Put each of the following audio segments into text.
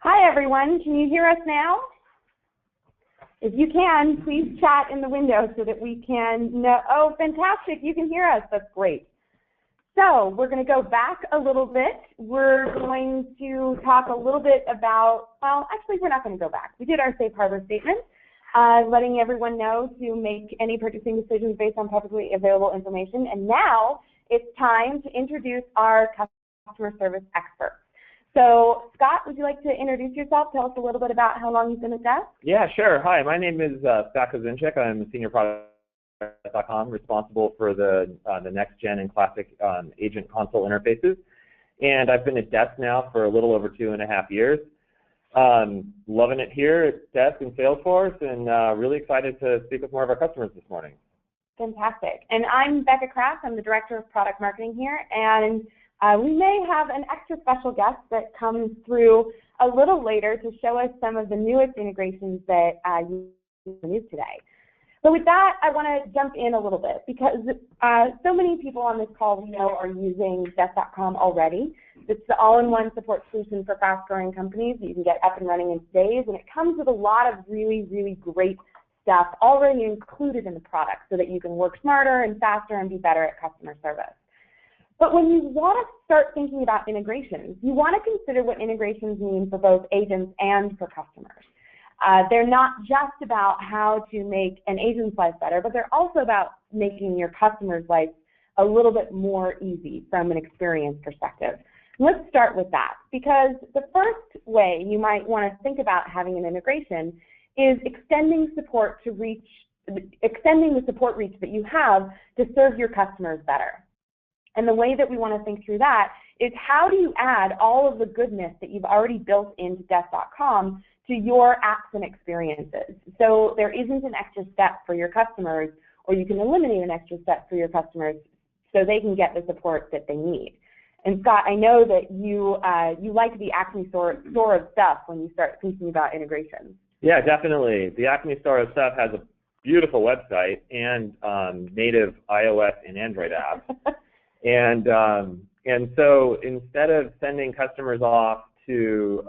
Hi everyone, can you hear us now? If you can, please chat in the window so that we can know. Oh, fantastic, you can hear us, that's great. So we're going to go back a little bit. We're going to talk a little bit about, well, actually we're not going to go back. We did our safe harbor statement, letting everyone know to make any purchasing decisions based on publicly available information. And now it's time to introduce our customer service expert. So, Scott, would you like to introduce yourself? Tell us a little bit about how long you've been at Desk. Yeah, sure. Hi, my name is Scott Kozinchik. I'm a senior product at Desk.com, responsible for the next gen and classic agent console interfaces. And I've been at Desk now for a little over 2.5 years. Loving it here at Desk and Salesforce, and really excited to speak with more of our customers this morning. Fantastic. And I'm Becca Kraft. I'm the Director of Product Marketing here, and we may have an extra special guest that comes through a little later to show us some of the newest integrations that you use today. But with that, I want to jump in a little bit because so many people on this call we know are using Desk.com already. It's the all-in-one support solution for fast-growing companies that you can get up and running in days, and it comes with a lot of really, really great stuff already included in the product so that you can work smarter and faster and be better at customer service. But when you want to start thinking about integrations, you want to consider what integrations mean for both agents and for customers. They're not just about how to make an agent's life better, but they're also about making your customer's life a little bit more easy from an experience perspective. Let's start with that, because the first way you might want to think about having an integration is extending the support reach that you have to serve your customers better. And the way that we want to think through that is how do you add all of the goodness that you've already built into Desk.com to your apps and experiences. So there isn't an extra step for your customers, or you can eliminate an extra step for your customers so they can get the support that they need. And Scott, I know that you like the Acme store of stuff when you start thinking about integrations. Yeah, definitely. The Acme store of stuff has a beautiful website and native iOS and Android apps. And so instead of sending customers off to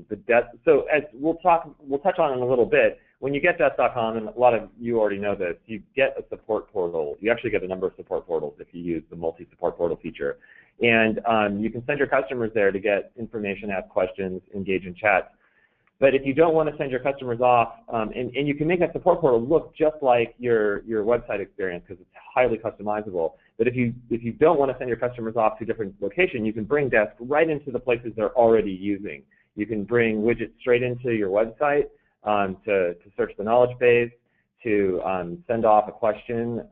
the Desk, so as we'll touch on in a little bit, when you get Desk.com, and a lot of you already know this, you get a support portal. You actually get a number of support portals if you use the multi-support portal feature. And you can send your customers there to get information, ask questions, engage in chats. But if you don't want to send your customers off, and you can make that support portal look just like your website experience because it's highly customizable. But if you don't want to send your customers off to a different location, you can bring Desk right into the places they're already using. You can bring widgets straight into your website to search the knowledge base, to send off a question,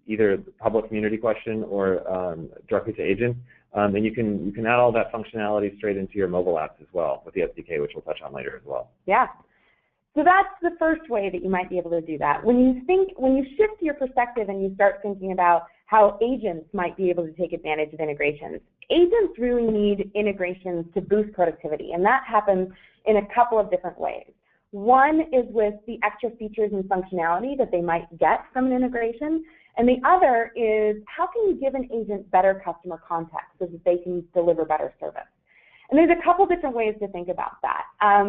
either a public community question or directly to agents. And you can add all that functionality straight into your mobile apps as well with the SDK, which we'll touch on later as well. Yeah. So that's the first way that you might be able to do that. When you shift your perspective and you start thinking about how agents might be able to take advantage of integrations, agents really need integrations to boost productivity, and that happens in a couple of different ways. One is with the extra features and functionality that they might get from an integration, and the other is how can you give an agent better customer context so that they can deliver better service. And there's a couple different ways to think about that.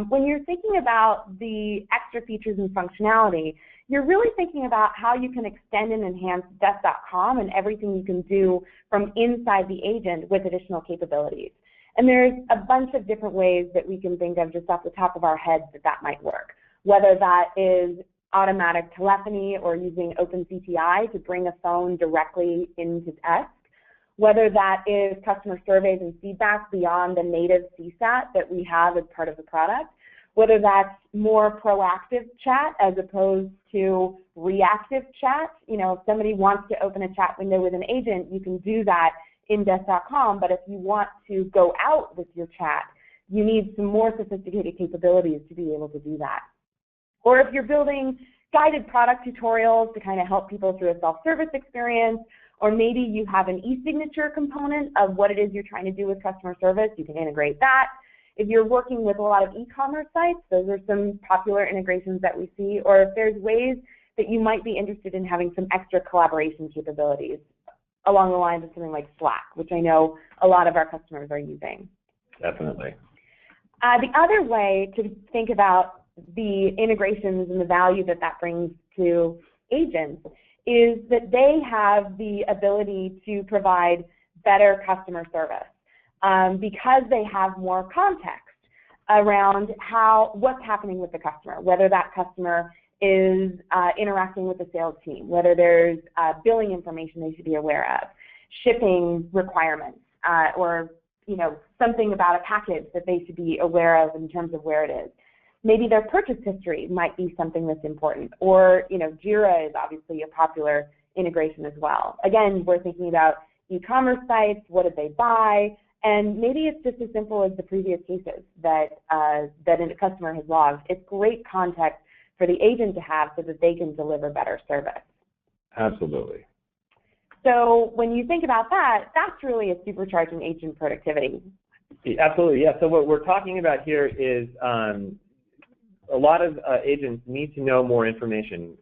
When you're thinking about the extra features and functionality, you're really thinking about how you can extend and enhance Desk.com and everything you can do from inside the agent with additional capabilities. And there's a bunch of different ways that we can think of just off the top of our heads that might work, whether that is automatic telephony or using OpenCTI to bring a phone directly into Desk, whether that is customer surveys and feedback beyond the native CSAT that we have as part of the product, whether that's more proactive chat as opposed to reactive chat. You know, if somebody wants to open a chat window with an agent, you can do that in Desk.com, but if you want to go out with your chat, you need some more sophisticated capabilities to be able to do that. Or if you're building guided product tutorials to kind of help people through a self-service experience, or maybe you have an e-signature component of what it is you're trying to do with customer service, you can integrate that. If you're working with a lot of e-commerce sites, those are some popular integrations that we see, or if there's ways that you might be interested in having some extra collaboration capabilities along the lines of something like Slack, which I know a lot of our customers are using. Definitely. The other way to think about the integrations and the value that that brings to agents is that they have the ability to provide better customer service because they have more context around what's happening with the customer, whether that customer is interacting with the sales team, whether there's billing information they should be aware of, shipping requirements, or something about a package that they should be aware of in terms of where it is. Maybe their purchase history might be something that's important, or Jira is obviously a popular integration as well. Again, we're thinking about e-commerce sites, what did they buy, and maybe it's just as simple as the previous cases that a customer has logged. It's great context for the agent to have so that they can deliver better service. Absolutely. So when you think about that, that's really a supercharging agent productivity. Absolutely, yeah. So what we're talking about here is a lot of agents need to know more information.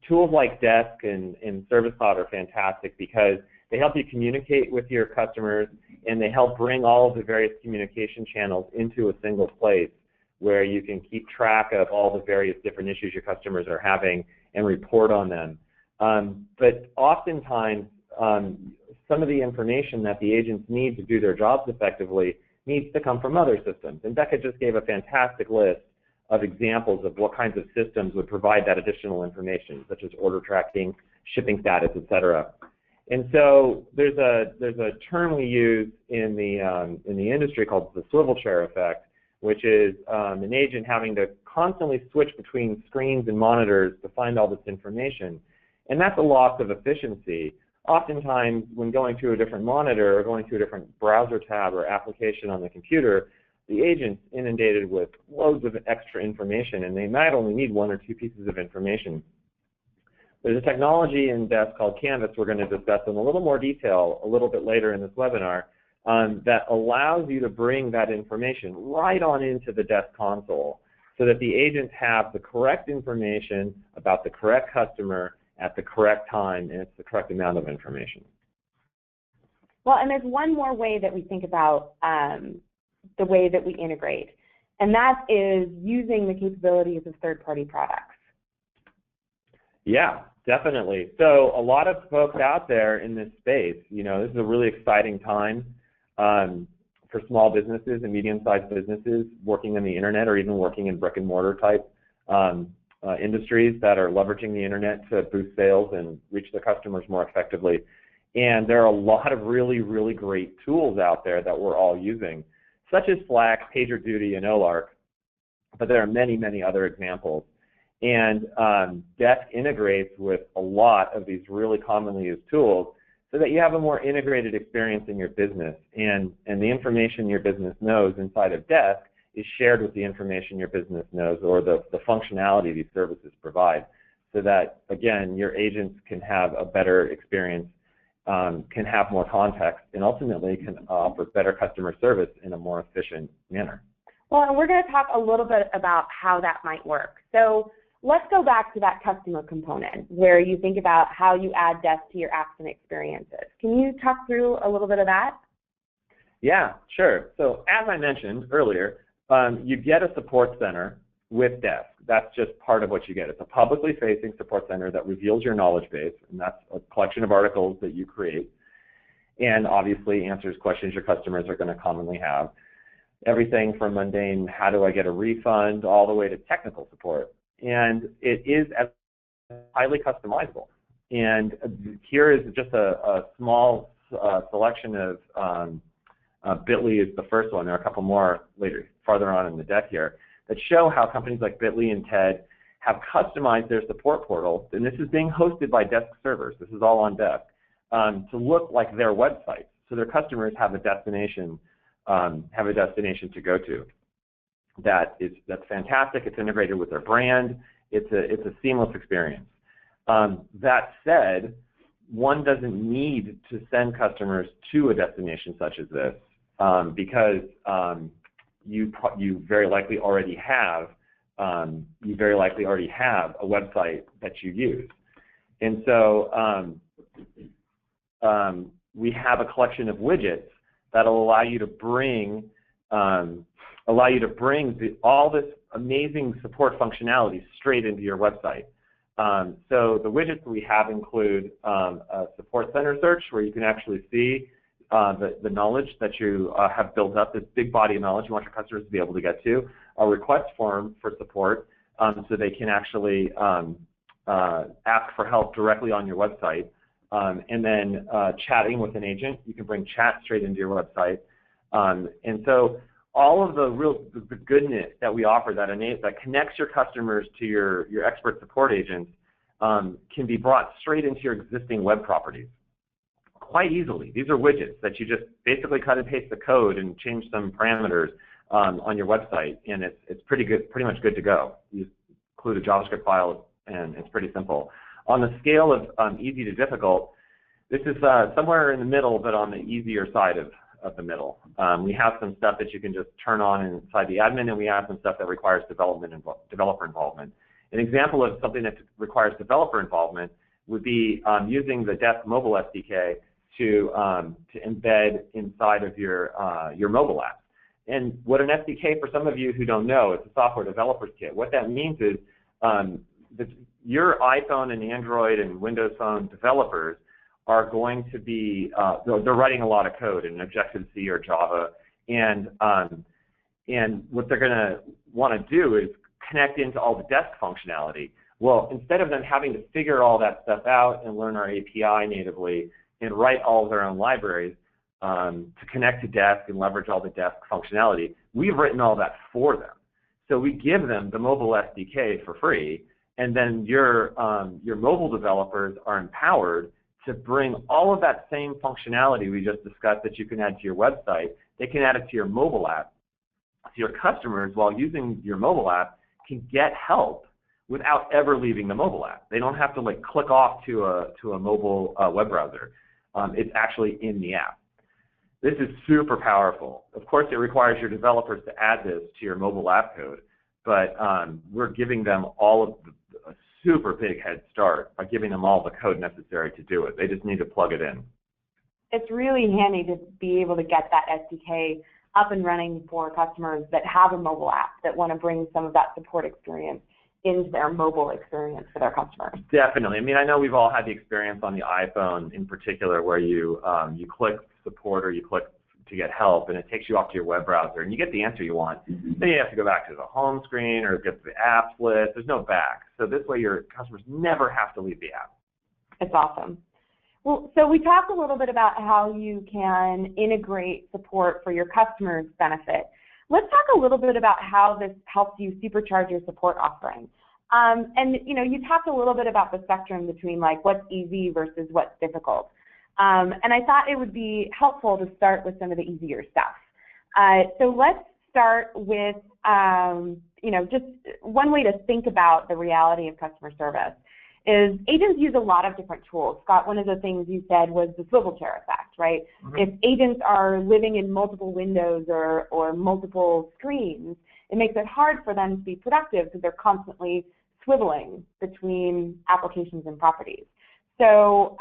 Tools like Desk and Service Cloud are fantastic because they help you communicate with your customers, and they help bring all of the various communication channels into a single place where you can keep track of all the various different issues your customers are having and report on them. But oftentimes, some of the information that the agents need to do their jobs effectively needs to come from other systems. And Becca just gave a fantastic list of examples of what kinds of systems would provide that additional information, such as order tracking, shipping status, et cetera. And so there's a term we use in the industry called the swivel chair effect, which is an agent having to constantly switch between screens and monitors to find all this information. And that's a loss of efficiency. Oftentimes, when going to a different monitor or going to a different browser tab or application on the computer, the agent's inundated with loads of extra information, and they might only need one or two pieces of information. There's a technology in Desk called Canvas we're going to discuss in a little more detail a little bit later in this webinar that allows you to bring that information right on into the Desk console so that the agents have the correct information about the correct customer at the correct time, and it's the correct amount of information. Well, and there's one more way that we think about the way that we integrate, and that is using the capabilities of third-party products. Yeah, definitely. So a lot of folks out there in this space, this is a really exciting time for small businesses and medium-sized businesses working on the internet or even working in brick-and-mortar type industries that are leveraging the internet to boost sales and reach their customers more effectively. And there are a lot of really, really great tools out there that we're all using, such as Slack, PagerDuty, and OLARC, but there are many, many other examples. And Desk integrates with a lot of these really commonly used tools so that you have a more integrated experience in your business. And the information your business knows inside of Desk is shared with the information your business knows, or the functionality these services provide, so that, again, your agents can have a better experience, can have more context, and ultimately can offer better customer service in a more efficient manner. Well, and we're going to talk a little bit about how that might work. So let's go back to that customer component where you think about how you add Desk to your apps and experiences. Can you talk through a little bit of that? Yeah, sure. So as I mentioned earlier, you get a support center with Desk. That's just part of what you get. It's a publicly facing support center that reveals your knowledge base, and that's a collection of articles that you create, and obviously answers questions your customers are going to commonly have. Everything from mundane, how do I get a refund, all the way to technical support. And it is highly customizable. And here is just a small selection of Bitly is the first one. There are a couple more later, farther on in the deck here, that show how companies like Bitly and TED have customized their support portal, and this is being hosted by Desk servers. This is all on Desk, to look like their website, so their customers have a destination to go to. That's fantastic. It's integrated with their brand. It's a seamless experience. That said, one doesn't need to send customers to a destination such as this because you very likely already have a website that you use, and so we have a collection of widgets that'll allow you to bring allow you to bring all this amazing support functionality straight into your website. So the widgets we have include a support center search, where you can actually see the knowledge that you have built up, this big body of knowledge you want your customers to be able to get to, a request form for support, so they can actually ask for help directly on your website, and then chatting with an agent. You can bring chat straight into your website. And so all of the goodness that we offer that connects your customers to your expert support agents can be brought straight into your existing web properties quite easily. These are widgets that you just basically cut and paste the code and change some parameters on your website, and it's pretty much good to go. You include a JavaScript file, and it's pretty simple. On the scale of easy to difficult, this is somewhere in the middle, but on the easier side of the middle. We have some stuff that you can just turn on inside the admin, and we have some stuff that requires developer involvement. An example of something that requires developer involvement would be using the Desk mobile SDK to embed inside of your mobile app. And what an SDK, for some of you who don't know, it's a software developer's kit. What that means is your iPhone and Android and Windows Phone developers are going to be, they're writing a lot of code in Objective-C or Java, and what they're going to want to do is connect into all the Desk functionality. Well, instead of them having to figure all that stuff out and learn our API natively and write all of their own libraries to connect to Desk and leverage all the Desk functionality, we've written all that for them. So we give them the mobile SDK for free, and then your mobile developers are empowered to bring all of that same functionality we just discussed that you can add to your website. They can add it to your mobile app. So your customers, while using your mobile app, can get help without ever leaving the mobile app. They don't have to like click off to a mobile web browser. It's actually in the app. This is super powerful. Of course, it requires your developers to add this to your mobile app code, but we're giving them all of a super big head start by giving them all the code necessary to do it. They just need to plug it in. It's really handy to be able to get that SDK up and running for customers that have a mobile app that want to bring some of that support experience into their mobile experience for their customers. Definitely. I mean, I know we've all had the experience on the iPhone in particular where you click support or you click to get help, and it takes you off to your web browser, and you get the answer you want. Then you have to go back to the home screen or get to the apps list. There's no back. So this way your customers never have to leave the app. It's awesome. Well, so we talked a little bit about how you can integrate support for your customers' benefit. Let's talk a little bit about how this helps you supercharge your support offering. And you talked a little bit about the spectrum between like what's easy versus what's difficult. And I thought it would be helpful to start with some of the easier stuff. So let's start with, just one way to think about the reality of customer service is agents use a lot of different tools. Scott, one of the things you said was the swivel chair effect, right? Mm-hmm. If agents are living in multiple windows or multiple screens, it makes it hard for them to be productive because they're constantly swiveling between applications and properties. So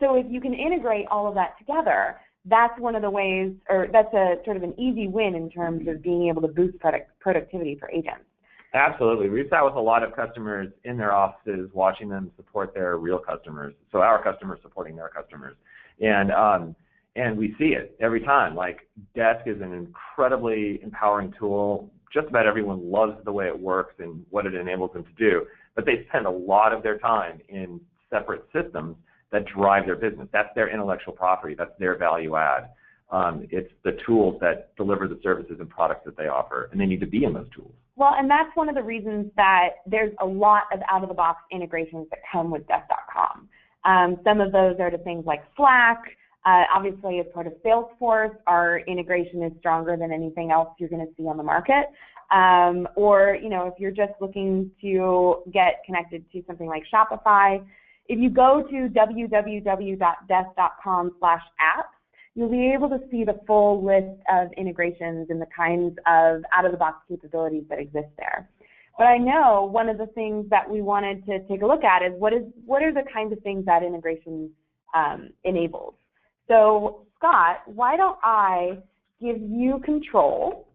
if you can integrate all of that together, that's one of the ways, or that's a sort of an easy win in terms of being able to boost productivity for agents. Absolutely. We've sat with a lot of customers in their offices watching them support their real customers, so our customers supporting their customers. And we see it every time. Like, Desk is an incredibly empowering tool. Just about everyone loves the way it works and what it enables them to do, but they spend a lot of their time in separate systems that drive their business. That's their intellectual property. That's their value add. It's the tools that deliver the services and products that they offer, and they need to be in those tools. Well, and that's one of the reasons that there's a lot of out-of-the-box integrations that come with Desk.com. Some of those are to things like Slack. Obviously, as part of Salesforce, our integration is stronger than anything else you're going to see on the market. Or, if you're just looking to get connected to something like Shopify, if you go to www.desk.com/apps, you'll be able to see the full list of integrations and the kinds of out-of-the-box capabilities that exist there. But I know one of the things that we wanted to take a look at is what are the kinds of things that integration enables. So, Scott, why don't I give you control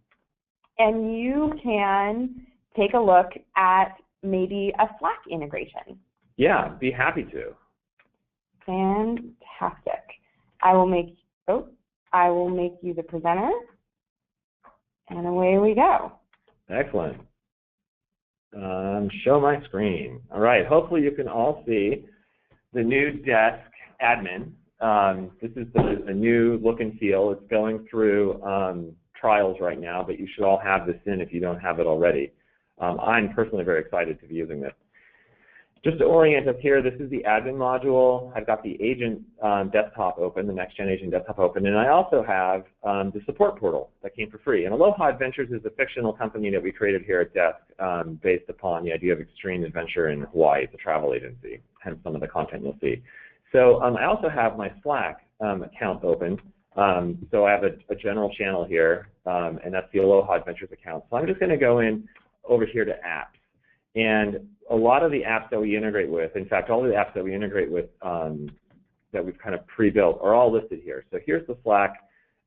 and you can take a look at maybe a Slack integration. Yeah, be happy to. Fantastic. I will make you the presenter, and away we go. Excellent. Show my screen. All right, hopefully you can all see the new Desk admin. This is the new look and feel. It's going through trials right now, but you should all have this in if you don't have it already. I'm personally very excited to be using this. Just to orient us here, this is the admin module. I've got the agent desktop open, the next-gen agent desktop open, and I also have the support portal that came for free. And Aloha Adventures is a fictional company that we created here at Desk based upon the idea of extreme adventure in Hawaii. It's a travel agency, hence some of the content you'll see. So I also have my Slack account open. So I have a general channel here, and that's the Aloha Adventures account. So I'm just going to go in over here to apps. And a lot of the apps that we integrate with, in fact, all the apps that we integrate with that we've kind of pre-built are all listed here. So here's the Slack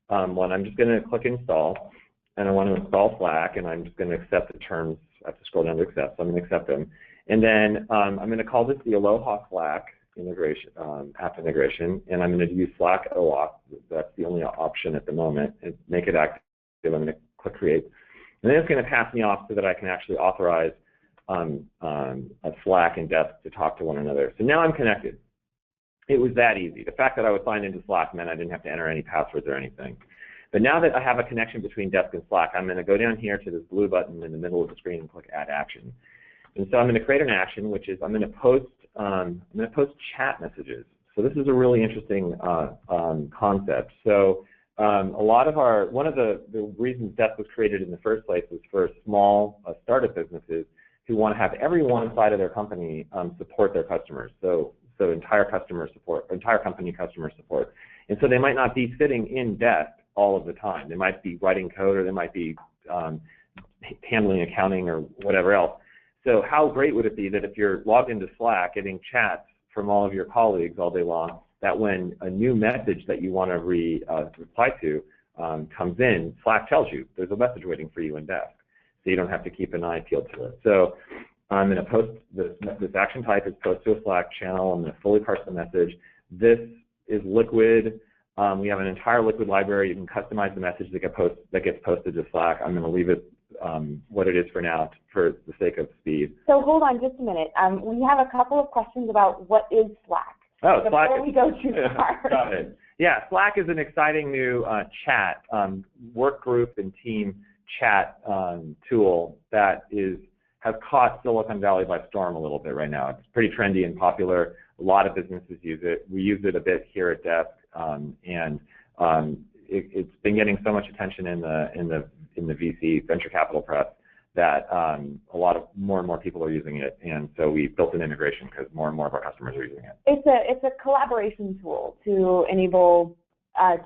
one. I'm just going to click install, and I want to install Slack, and I'm just going to accept the terms. I have to scroll down to accept, so I'm going to accept them. And then I'm going to call this the Aloha Slack integration, app integration, and I'm going to use Slack OAuth. That's the only option at the moment, and make it active. I'm going to click create. And then it's going to pass me off so that I can actually authorize a Slack and Desk to talk to one another. So now I'm connected. It was that easy. The fact that I was signed into Slack meant I didn't have to enter any passwords or anything. But now that I have a connection between Desk and Slack, I'm going to go down here to this blue button in the middle of the screen and click Add Action. And so I'm going to create an action, which is I'm going to post chat messages. So this is a really interesting concept. So one of the reasons Desk was created in the first place was for small startup businesses who want to have every one side of their company support their customers. So entire company customer support. And so they might not be sitting in Desk all of the time. They might be writing code, or they might be handling accounting or whatever else. So how great would it be that if you're logged into Slack getting chats from all of your colleagues all day long, that when a new message that you want to reply to comes in, Slack tells you there's a message waiting for you in Desk. So you don't have to keep an eye peeled to it. So I'm going to post this action type is post to a Slack channel. I'm going to fully parse the message. This is Liquid. We have an entire Liquid library. You can customize the message that gets posted to Slack. I'm going to leave it what it is for now for the sake of speed. So hold on just a minute. We have a couple of questions about what is Slack. Oh, Slack. Before is, we go too far. Got it. Yeah, Slack is an exciting new chat, work group and team chat tool that has caught Silicon Valley by storm a little bit right now. It's pretty trendy and popular. A lot of businesses use it. We use it a bit here at Desk, and it's been getting so much attention in the VC venture capital press that more and more people are using it, and so we built an integration because more and more of our customers are using it. It's a collaboration tool to enable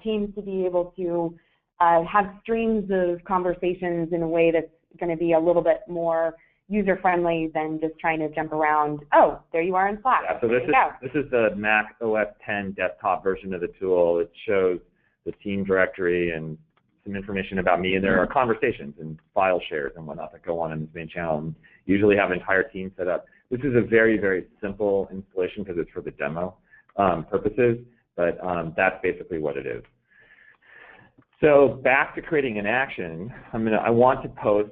teams to be able to have streams of conversations in a way that's going to be a little bit more user-friendly than just trying to jump around. Oh, there you are in Slack. Yeah, so this is the Mac OS X desktop version of the tool. It shows the team directory and some information about me, and there are conversations and file shares and whatnot that go on in this main channel. And usually have an entire team set up. This is a very, very simple installation because it's for the demo purposes, but that's basically what it is. So back to creating an action, I want to post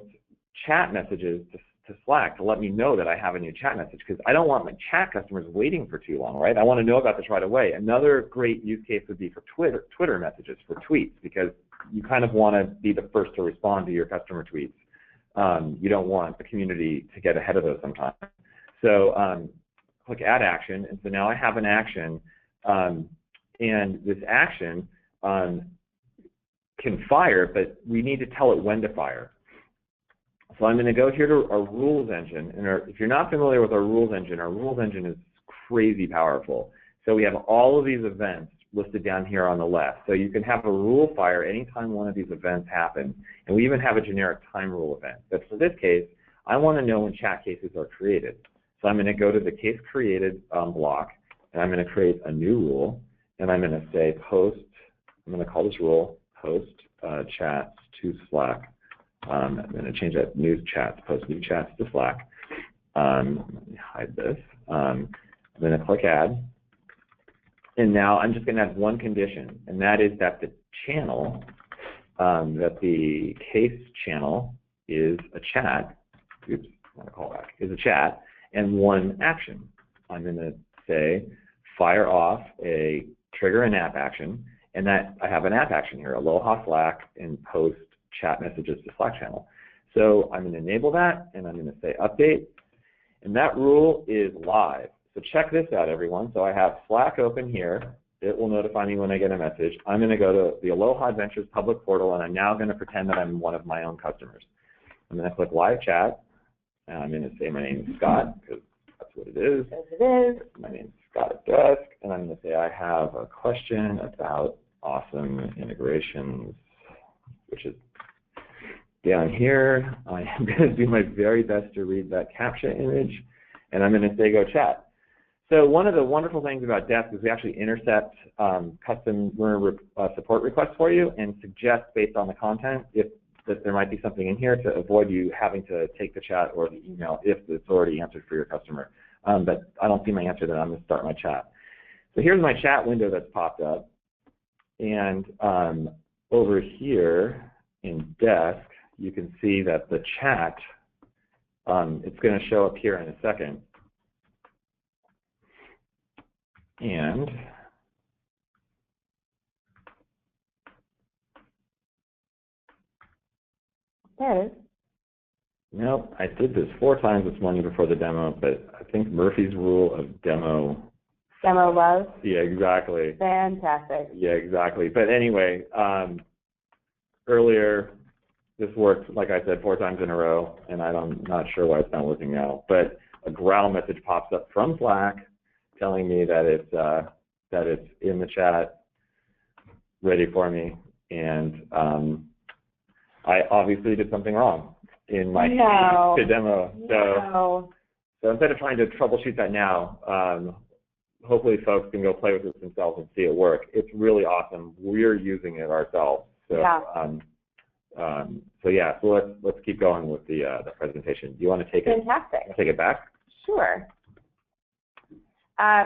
chat messages to Slack to let me know that I have a new chat message, because I don't want my chat customers waiting for too long, right? I want to know about this right away. Another great use case would be for Twitter messages, for tweets, because you kind of want to be the first to respond to your customer tweets. You don't want the community to get ahead of those sometimes. So click Add Action, and so now I have an action, and this action can fire, but we need to tell it when to fire. So I'm going to go here to our rules engine, and if you're not familiar with our rules engine is crazy powerful. So we have all of these events listed down here on the left. So you can have a rule fire anytime one of these events happen, and we even have a generic time rule event. But for this case, I want to know when chat cases are created. So I'm going to go to the case created block, and I'm going to create a new rule, and I'm going to say post, I'm going to call this rule post chats to Slack I'm going to change that news chats, post new chats to Slack. Let me hide this. I'm going to click add. And now I'm just going to add one condition, and that is that the channel, that the case channel is a chat. Oops, not a callback. Is a chat and one action. I'm going to say fire off a trigger an app action, and that I have an app action here, Aloha Slack, and post chat messages to Slack channel. So I'm going to enable that, and I'm going to say update, and that rule is live. So check this out, everyone. So I have Slack open here. It will notify me when I get a message. I'm going to go to the Aloha Adventures public portal, and I'm now going to pretend that I'm one of my own customers. I'm going to click live chat, and I'm going to say my name is Scott, because that's what it is. Yes, it is. My name is Scott at Desk, and I'm going to say I have a question about awesome integrations, which is down here. I am going to do my very best to read that CAPTCHA image, and I'm going to say go chat. So one of the wonderful things about Desk is we actually intercept customer support requests for you and suggest based on the content if that there might be something in here to avoid you having to take the chat or the email if it's already answered for your customer. But I don't see my answer, then I'm going to start my chat. So here's my chat window that's popped up. And over here in Desk, you can see that the chat, it's going to show up here in a second. And there it is. Nope, I did this 4 times this morning before the demo, but I think Murphy's rule of demo. Demo love? Yeah, exactly. Fantastic. Yeah, exactly. But anyway, earlier this worked, like I said, 4 times in a row, and I'm not sure why it's not working now. But a growl message pops up from Slack telling me that it's in the chat, ready for me, and I obviously did something wrong in my demo. So instead of trying to troubleshoot that now, hopefully folks can go play with this themselves and see it work. It's really awesome. We're using it ourselves. So yeah. So let's keep going with the presentation. Do you want to take it back? Sure.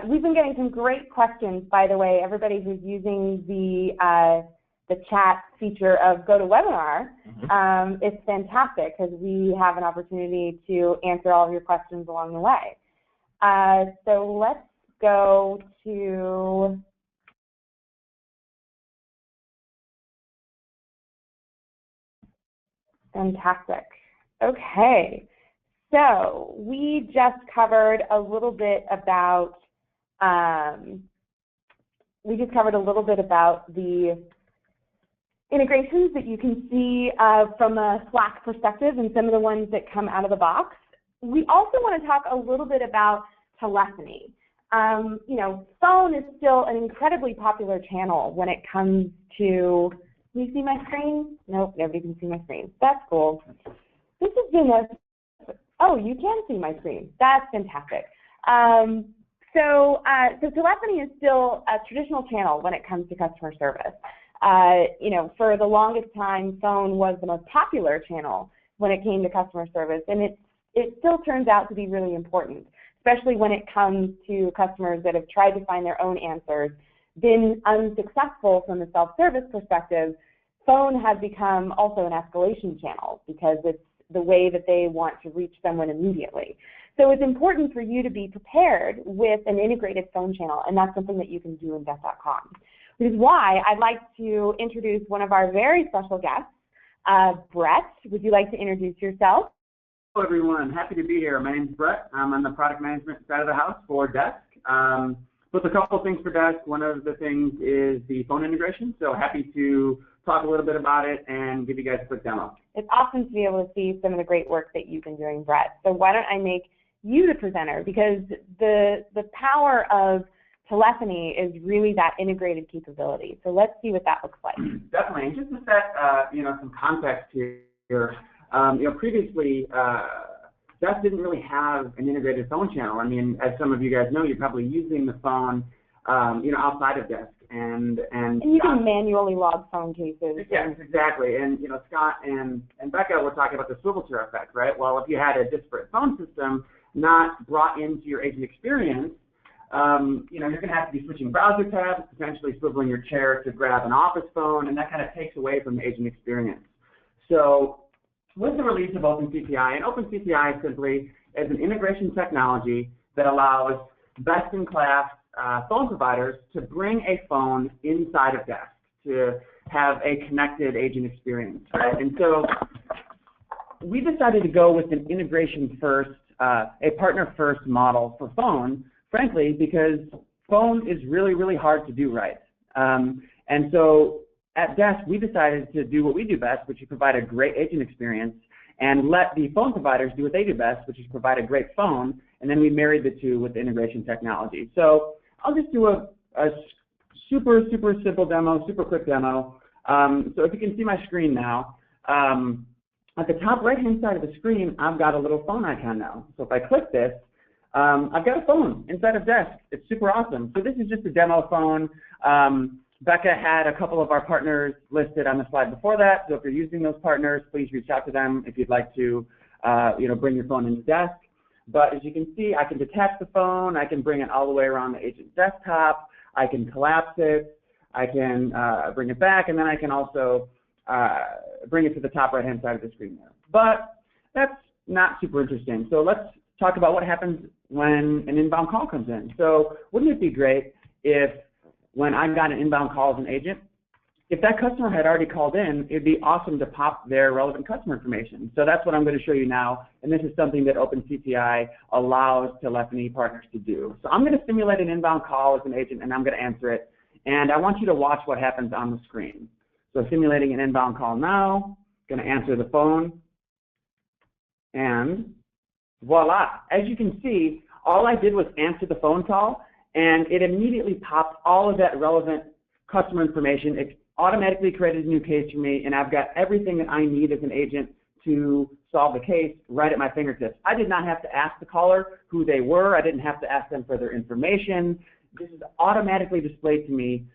We've been getting some great questions, by the way. Everybody who's using the chat feature of GoToWebinar, it's fantastic because we have an opportunity to answer all of your questions along the way. So let's go to fantastic. Okay, so we just covered a little bit about the integrations that you can see from a Slack perspective and some of the ones that come out of the box. We also want to talk a little bit about telephony. You know, phone is still an incredibly popular channel when it comes to, can you see my screen? Nope, nobody can see my screen. That's cool. This has been oh, you can see my screen. That's fantastic. So telephony is still a traditional channel when it comes to customer service. You know, for the longest time, phone was the most popular channel when it came to customer service, and it still turns out to be really important, especially when it comes to customers that have tried to find their own answers, been unsuccessful from a self-service perspective. Phone has become also an escalation channel because it's the way that they want to reach someone immediately. So it's important for you to be prepared with an integrated phone channel, and that's something that you can do in Desk.com. Which is why I'd like to introduce one of our very special guests, Brett. Would you like to introduce yourself? Hello, everyone. Happy to be here. My name is Brett. I'm on the product management side of the house for Desk. With a couple of things for Desk, one of the things is the phone integration, so happy to talk a little bit about it and give you guys a quick demo. It's awesome to be able to see some of the great work that you've been doing, Brett. So why don't I make you the presenter, because the power of telephony is really that integrated capability. So let's see what that looks like. Definitely. And just to set some context here, previously Desk didn't really have an integrated phone channel. I mean, as some of you guys know, you're probably using the phone outside of Desk. And you can manually log phone cases. Yes, exactly. And Scott and Becca were talking about the swivel chair effect, right? Well, if you had a disparate phone system not brought into your agent experience, you're going to have to be switching browser tabs, potentially swiveling your chair to grab an office phone, and that kind of takes away from the agent experience. So with the release of OpenCTI, and OpenCTI simply is an integration technology that allows best-in-class phone providers to bring a phone inside of Desk to have a connected agent experience, right? And so we decided to go with an integration-first, a partner-first model for phone, frankly, because phone is really, really hard to do right. And so at Desk, we decided to do what we do best, which is provide a great agent experience, and let the phone providers do what they do best, which is provide a great phone, and then we married the two with the integration technology. So I'll just do a super, super simple demo, super quick demo. So if you can see my screen now, at the top right-hand side of the screen, I've got a little phone icon now. So if I click this, I've got a phone inside of Desk. It's super awesome. So this is just a demo phone. Becca had a couple of our partners listed on the slide before that. So if you're using those partners, please reach out to them if you'd like to, bring your phone into Desk. But as you can see, I can detach the phone. I can bring it all the way around the agent's desktop. I can collapse it. I can bring it back, and then I can also bring it to the top right-hand side of the screen there. But that's not super interesting. So let's talk about what happens when an inbound call comes in. So wouldn't it be great if when I got an inbound call as an agent, if that customer had already called in, it'd be awesome to pop their relevant customer information. So that's what I'm going to show you now, and this is something that OpenCTI allows telephony partners to do. So I'm going to simulate an inbound call as an agent, and I'm going to answer it, and I want you to watch what happens on the screen. So simulating an inbound call now, going to answer the phone, and voila. As you can see, all I did was answer the phone call, and it immediately popped all of that relevant customer information. It automatically created a new case for me, and I've got everything that I need as an agent to solve the case right at my fingertips. I did not have to ask the caller who they were. I didn't have to ask them for their information. This is automatically displayed to me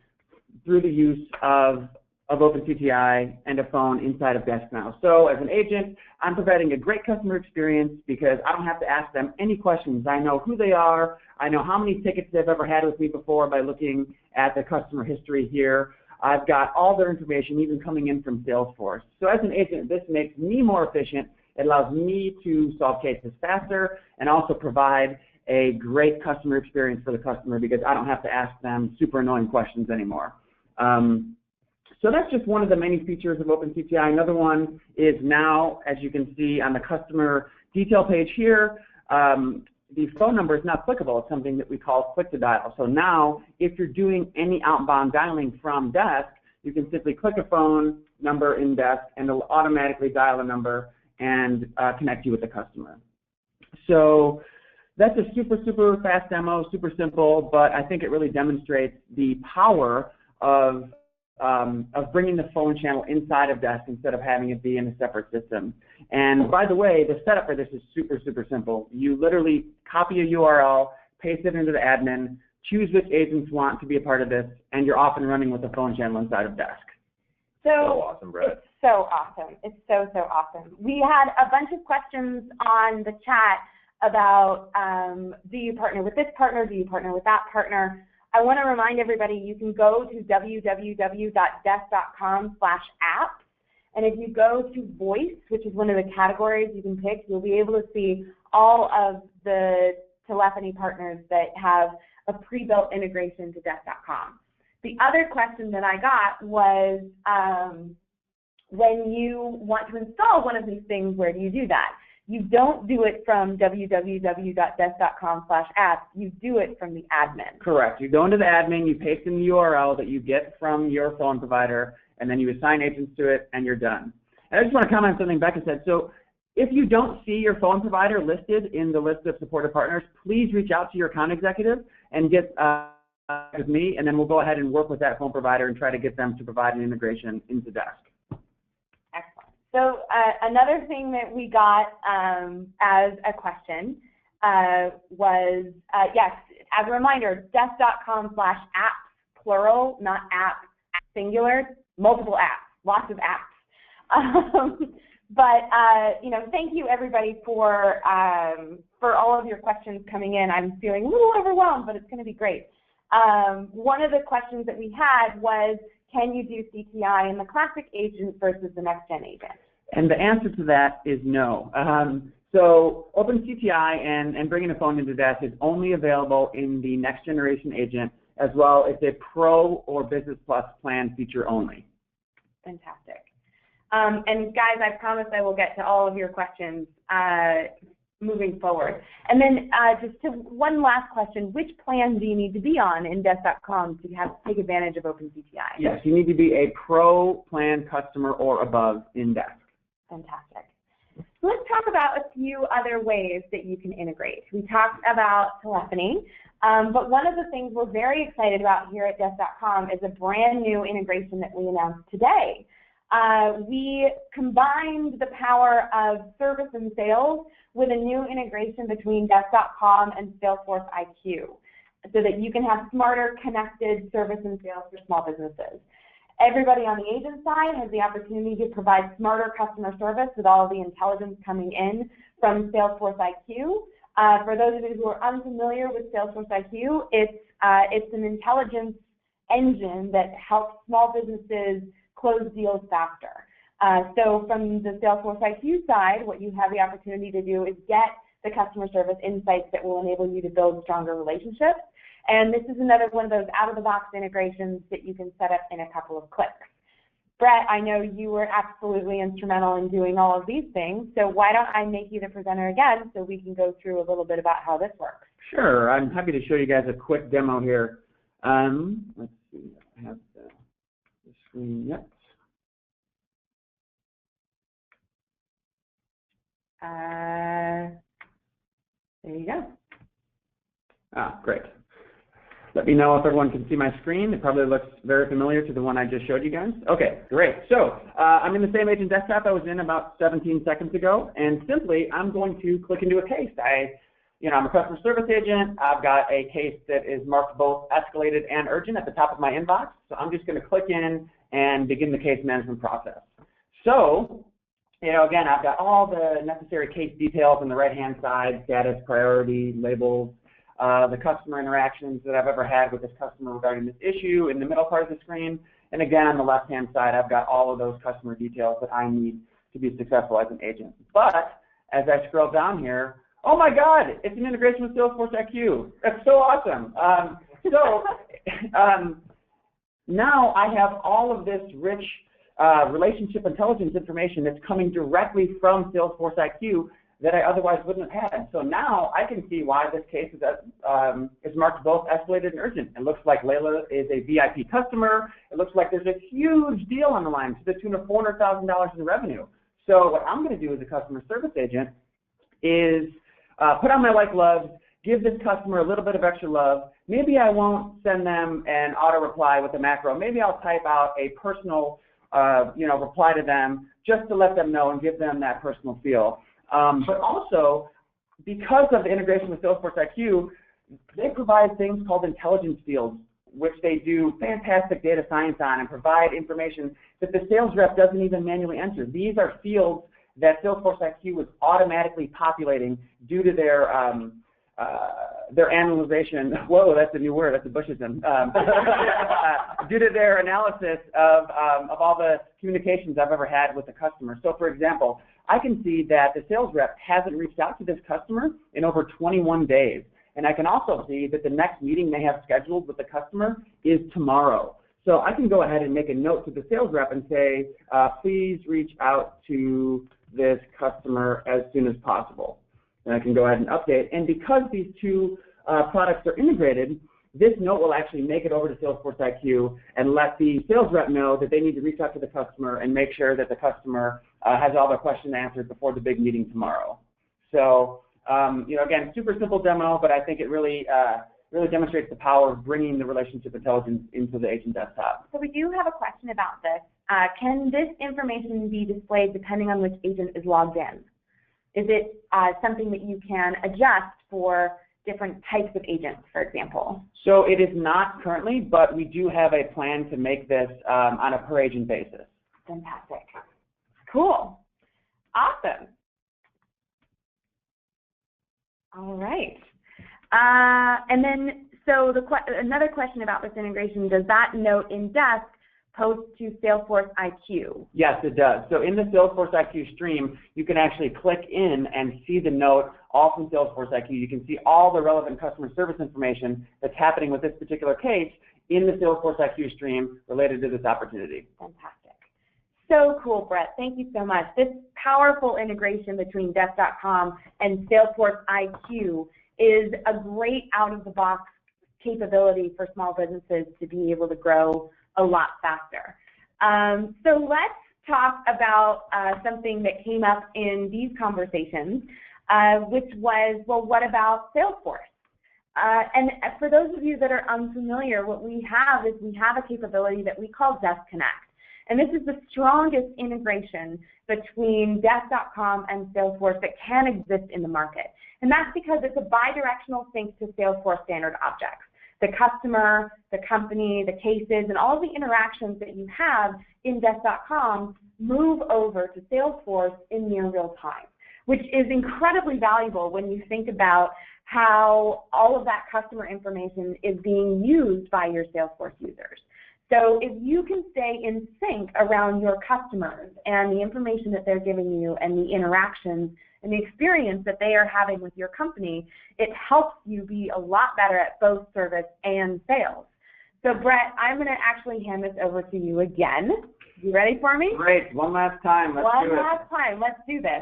through the use of OpenCTI and a phone inside of Desk now. So as an agent, I'm providing a great customer experience because I don't have to ask them any questions. I know who they are. I know how many tickets they've ever had with me before by looking at the customer history here. I've got all their information even coming in from Salesforce. So as an agent, this makes me more efficient. It allows me to solve cases faster and also provide a great customer experience for the customer because I don't have to ask them super annoying questions anymore. So that's just one of the many features of OpenCTI. Another one is now, as you can see on the customer detail page here, the phone number is not clickable. It's something that we call click to dial. So now, if you're doing any outbound dialing from Desk, you can simply click a phone number in Desk, and it'll automatically dial a number and connect you with the customer. So that's a super, super fast demo, super simple, but I think it really demonstrates the power of bringing the phone channel inside of Desk instead of having it be in a separate system. And by the way, the setup for this is super, super simple. You literally copy a URL, paste it into the admin, choose which agents want to be a part of this, and you're off and running with the phone channel inside of Desk. So awesome, Brett. It's so awesome. It's so, so awesome. We had a bunch of questions on the chat about do you partner with this partner, do you partner with that partner? I want to remind everybody you can go to www.desk.com/apps, and if you go to voice, which is one of the categories you can pick, you'll be able to see all of the telephony partners that have a pre-built integration to Desk.com. The other question that I got was when you want to install one of these things, where do you do that? You don't do it from www.desk.com/apps. You do it from the admin. Correct. You go into the admin, you paste in the URL that you get from your phone provider, and then you assign agents to it, and you're done. And I just want to comment on something Becca said. So if you don't see your phone provider listed in the list of supported partners, please reach out to your account executive and get with me, and then we'll go ahead and work with that phone provider and try to get them to provide an integration into Desk. So another thing that we got as a question was, yes, as a reminder, Desk.com/apps, plural, not app, singular, multiple apps, lots of apps. You know, thank you everybody for all of your questions coming in. I'm feeling a little overwhelmed, but it's going to be great. One of the questions that we had was, can you do CTI in the classic agent versus the next-gen agent? And the answer to that is no. So Open CTI and bringing a phone into Desk is only available in the next generation agent, as well as a Pro or Business Plus plan feature only. Fantastic. And guys, I promise I will get to all of your questions moving forward. And then just to one last question, which plan do you need to be on in Desk.com to take advantage of Open CTI? Yes, you need to be a Pro plan customer or above in Desk. Fantastic. So let's talk about a few other ways that you can integrate. We talked about telephony, but one of the things we're very excited about here at Desk.com is a brand new integration that we announced today. We combined the power of service and sales with a new integration between Desk.com and Salesforce IQ so that you can have smarter, connected service and sales for small businesses. Everybody on the agent side has the opportunity to provide smarter customer service with all of the intelligence coming in from Salesforce IQ. For those of you who are unfamiliar with Salesforce IQ, it's an intelligence engine that helps small businesses close deals faster. So from the Salesforce IQ side, what you have the opportunity to do is get the customer service insights that will enable you to build stronger relationships. And this is another one of those out-of-the-box integrations that you can set up in a couple of clicks. Brett, I know you were absolutely instrumental in doing all of these things, so why don't I make you the presenter again so we can go through a little bit about how this works. Sure, I'm happy to show you guys a quick demo here. Let's see, I have the screen yet. There you go. Great. Let me know if everyone can see my screen. It probably looks very familiar to the one I just showed you guys. Okay, great. So I'm in the same agent desktop I was in about 17 seconds ago, and simply I'm going to click into a case. I'm a customer service agent. I've got a case that is marked both escalated and urgent at the top of my inbox. So I'm just going to click in and begin the case management process. So, again, I've got all the necessary case details on the right-hand side, status, priority, labels, the customer interactions that I've ever had with this customer regarding this issue in the middle part of the screen. And again, on the left-hand side, I've got all of those customer details that I need to be successful as an agent. But as I scroll down here, oh my God, it's an integration with Salesforce IQ. That's so awesome. Now I have all of this rich relationship intelligence information that's coming directly from Salesforce IQ that I otherwise wouldn't have had. So now I can see why this case is marked both escalated and urgent. It looks like Layla is a VIP customer. It looks like there's a huge deal on the line to the tune of $400,000 in revenue. So what I'm going to do as a customer service agent is put on my white gloves, give this customer a little bit of extra love. Maybe I won't send them an auto reply with a macro. Maybe I'll type out a personal reply to them just to let them know and give them that personal feel. But also, because of the integration with Salesforce IQ, they provide things called intelligence fields, which they do fantastic data science on and provide information that the sales rep doesn't even manually enter. These are fields that Salesforce IQ is automatically populating due to their analyzation. Whoa, that's a new word. That's a Bushism. Due to their analysis of all the communications I've ever had with the customer. So, for example, I can see that the sales rep hasn't reached out to this customer in over 21 days. And I can also see that the next meeting they have scheduled with the customer is tomorrow. So I can go ahead and make a note to the sales rep and say, please reach out to this customer as soon as possible. And I can go ahead and update. And because these two products are integrated, this note will actually make it over to Salesforce IQ and let the sales rep know that they need to reach out to the customer and make sure that the customer has all their questions answered before the big meeting tomorrow. So, again, super simple demo, but I think it really demonstrates the power of bringing the relationship intelligence into the agent desktop. So we do have a question about this. Can this information be displayed depending on which agent is logged in? Is it something that you can adjust for different types of agents, for example? So it is not currently, but we do have a plan to make this on a per agent basis. Fantastic. Cool. Awesome. All right. And then, so another question about this integration, does that note in Desk post to Salesforce IQ? Yes, it does. So in the Salesforce IQ stream, you can actually click in and see the note all from Salesforce IQ. You can see all the relevant customer service information that's happening with this particular case in the Salesforce IQ stream related to this opportunity. Fantastic. So cool, Brett. Thank you so much. This powerful integration between Desk.com and Salesforce IQ is a great out-of-the-box capability for small businesses to be able to grow a lot faster. So let's talk about something that came up in these conversations, which was, well, what about Salesforce? And for those of you that are unfamiliar, what we have is we have a capability that we call Desk Connect. And this is the strongest integration between Desk.com and Salesforce that can exist in the market. And that's because it's a bidirectional sync to Salesforce standard objects. The customer, the company, the cases, and all the interactions that you have in Desk.com move over to Salesforce in near real time, which is incredibly valuable when you think about how all of that customer information is being used by your Salesforce users. So if you can stay in sync around your customers and the information that they're giving you and the interactions and the experience that they are having with your company, it helps you be a lot better at both service and sales. So Brett, I'm going to actually hand this over to you again. You ready for me? Great. One last time. Let's do it. One last time. Let's do this.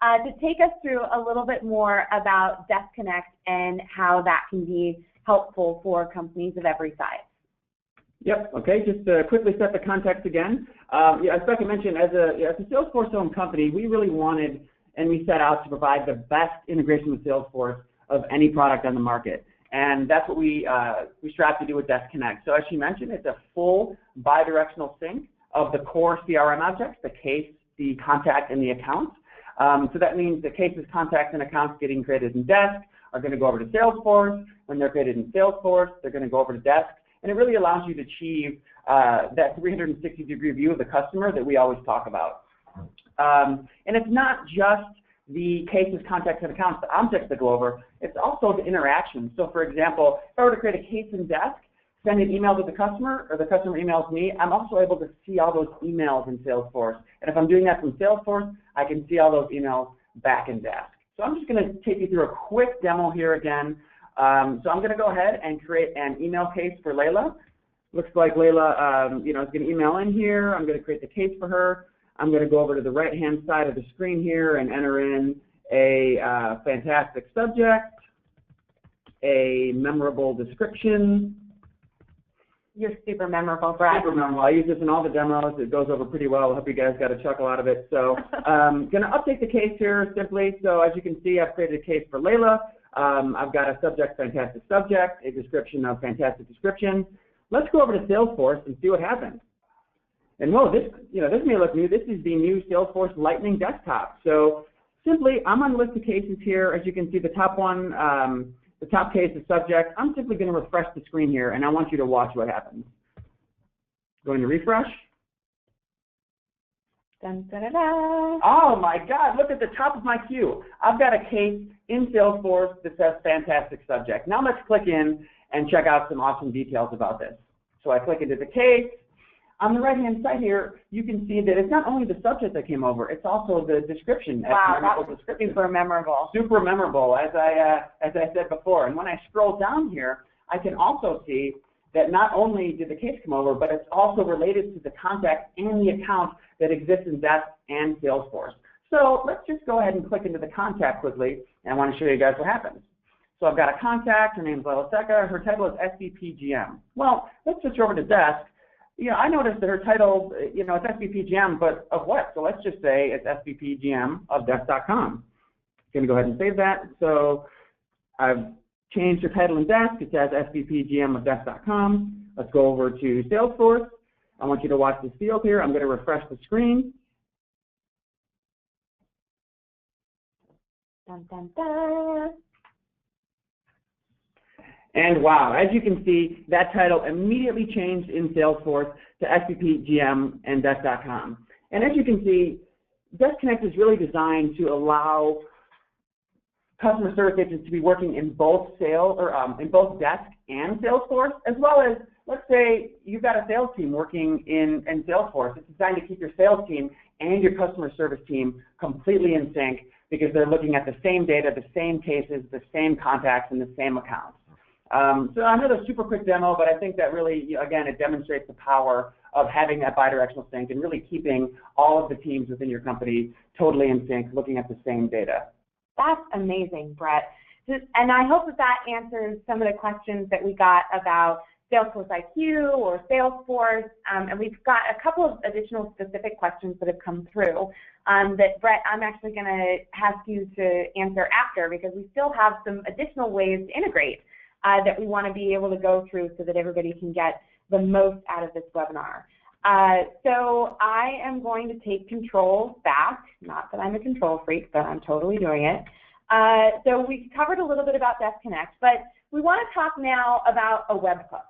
To take us through a little bit more about Desk Connect and how that can be helpful for companies of every size. Yep, okay, just to quickly set the context again. As Becca mentioned, as a Salesforce-owned company, we really wanted and we set out to provide the best integration with Salesforce of any product on the market. And that's what we strive to do with Desk Connect. So as she mentioned, it's a full bidirectional sync of the core CRM objects, the case, the contact, and the accounts. So that means the cases, contacts, and accounts getting created in Desk are going to go over to Salesforce. When they're created in Salesforce, they're going to go over to Desk. And it really allows you to achieve that 360-degree view of the customer that we always talk about. And it's not just the cases, contacts, and accounts, the objects that go over, it's also the interactions. So for example, if I were to create a case in Desk, send an email to the customer, or the customer emails me, I'm also able to see all those emails in Salesforce. And if I'm doing that from Salesforce, I can see all those emails back in Desk. So I'm just going to take you through a quick demo here again. So I'm going to go ahead and create an email case for Layla. Looks like Layla, is going to email in here. I'm going to create the case for her. I'm going to go over to the right-hand side of the screen here and enter in a fantastic subject, a memorable description. You're super memorable, Brad. Super memorable. I use this in all the demos. It goes over pretty well. I hope you guys got a chuckle out of it. So I'm going to update the case here simply. So as you can see, I've created a case for Layla. I've got a subject, fantastic subject, a description of fantastic description. Let's go over to Salesforce and see what happens. And whoa, this may look new. This is the new Salesforce Lightning desktop. So simply, I'm on the list of cases here. As you can see, the top one, the top case is subject. I'm simply going to refresh the screen here, and I want you to watch what happens. Going to refresh. Dun, da, da, da. Oh my God, look at the top of my queue. I've got a case in Salesforce that says fantastic subject. Now let's click in and check out some awesome details about this. So I click into the case. On the right-hand side here, you can see that it's not only the subject that came over, it's also the description. Wow, that was super memorable. Super memorable, as I said before. And when I scroll down here, I can also see that not only did the case come over, but it's also related to the contact and the account that exists in Desk and Salesforce. So let's just go ahead and click into the contact quickly, and I want to show you guys what happens. So I've got a contact, her name's Layla Seca, her title is SVP GM. Well, let's switch over to Desk. I noticed that her title, it's SVP GM, but of what? So let's just say it's SVP GM of Desk.com. I'm going to go ahead and save that. So I've changed her title in Desk. It says SVP GM of Desk.com. Let's go over to Salesforce. I want you to watch this field here. I'm going to refresh the screen. Dun, dun, dun. And wow, as you can see, that title immediately changed in Salesforce to SVP, GM, and Desk.com. And as you can see, Desk Connect is really designed to allow customer service agents to be working in both in both Desk and Salesforce, as well as, let's say you've got a sales team working in Salesforce. It's designed to keep your sales team and your customer service team completely in sync because they're looking at the same data, the same cases, the same contacts, and the same accounts. So I know that's a super quick demo, but I think that really, again, it demonstrates the power of having that bidirectional sync and really keeping all of the teams within your company totally in sync, looking at the same data. That's amazing, Brett. And I hope that answers some of the questions that we got about Salesforce IQ or Salesforce, and we've got a couple of additional specific questions that have come through that, Brett, I'm actually going to ask you to answer after because we still have some additional ways to integrate that we want to be able to go through so that everybody can get the most out of this webinar. So I am going to take control back, not that I'm a control freak, but I'm totally doing it. So we've covered a little bit about Desk Connect, but we want to talk now about a webhook.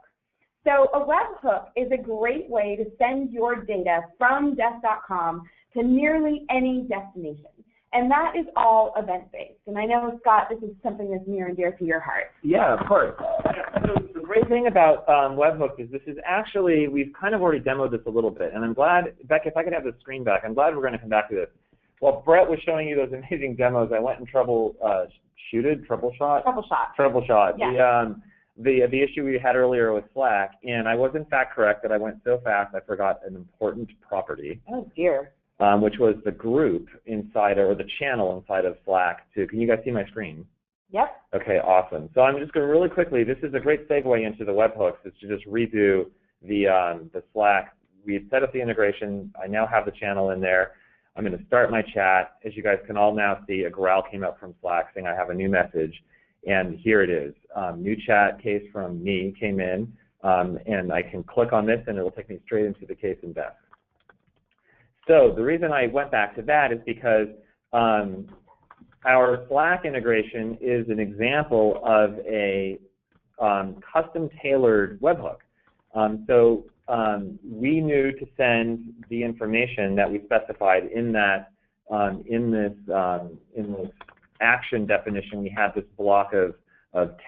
So a webhook is a great way to send your data from Desk.com to nearly any destination. And that is all event-based. And I know, Scott, this is something that's near and dear to your heart. Yeah, of course. So the great thing about Webhook is this is actually, we've kind of already demoed this a little bit. And I'm glad, Beck, if I could have the screen back, I'm glad we're going to come back to this. While Brett was showing you those amazing demos, I went and troubleshot. Yeah. The issue we had earlier with Slack, and I was in fact correct that I went so fast I forgot an important property. Oh, dear. Which was the group inside, or the channel inside of Slack. Can you guys see my screen? Yep. Okay, awesome. So I'm just going to really quickly, this is a great segue into the webhooks, is to just redo the Slack. We had set up the integration. I now have the channel in there. I'm going to start my chat. As you guys can all now see, a growl came up from Slack saying I have a new message. And here it is. New chat case from me came in, and I can click on this and it will take me straight into the case in Desk. So the reason I went back to that is because our Slack integration is an example of a custom-tailored webhook. So we knew to send the information that we specified in that in this action definition. We had this block of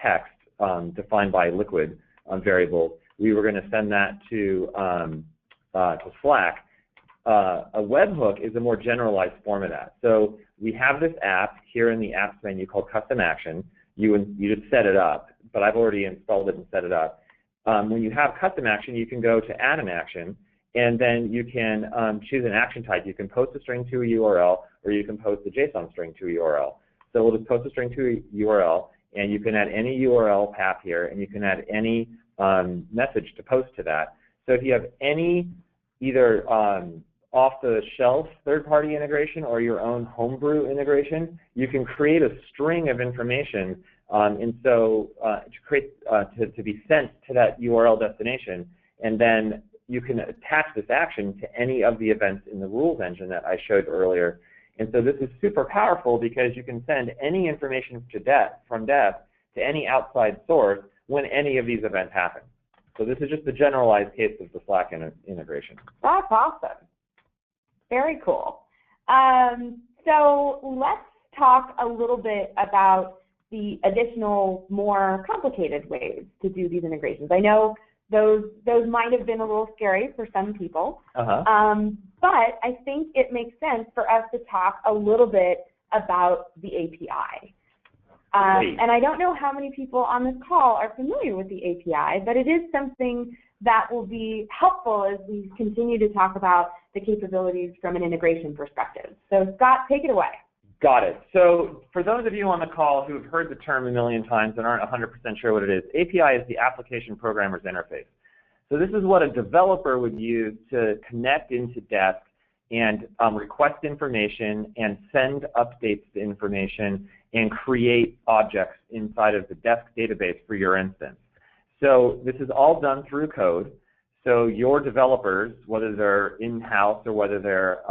text defined by liquid variables. We were going to send that to Slack. A webhook is a more generalized form of that. So we have this app here in the apps menu called Custom Action. You just set it up, but I've already installed it and set it up. When you have Custom Action, you can go to Add an Action, and then you can choose an action type. You can post a string to a URL, or you can post a JSON string to a URL. So we'll just post a string to a URL, and you can add any URL path here, and you can add any message to post to that. So if you have any either off-the-shelf third-party integration or your own homebrew integration, you can create a string of information, and so to be sent to that URL destination, and then you can attach this action to any of the events in the rules engine that I showed earlier. And so this is super powerful because you can send any information from Desk to any outside source when any of these events happen. So this is just the generalized case of the Slack integration. That's awesome. Very cool. So let's talk a little bit about the additional, more complicated ways to do these integrations. I know those might have been a little scary for some people, but I think it makes sense for us to talk a little bit about the API. And I don't know how many people on this call are familiar with the API, but it is something that will be helpful as we continue to talk about the capabilities from an integration perspective. So Scott, take it away. Got it. So for those of you on the call who have heard the term a million times and aren't 100% sure what it is, API is the Application Programmer's Interface. So this is what a developer would use to connect into Desk and request information and send updates to information and create objects inside of the Desk database for your instance. So this is all done through code. So your developers, whether they're in-house or whether they're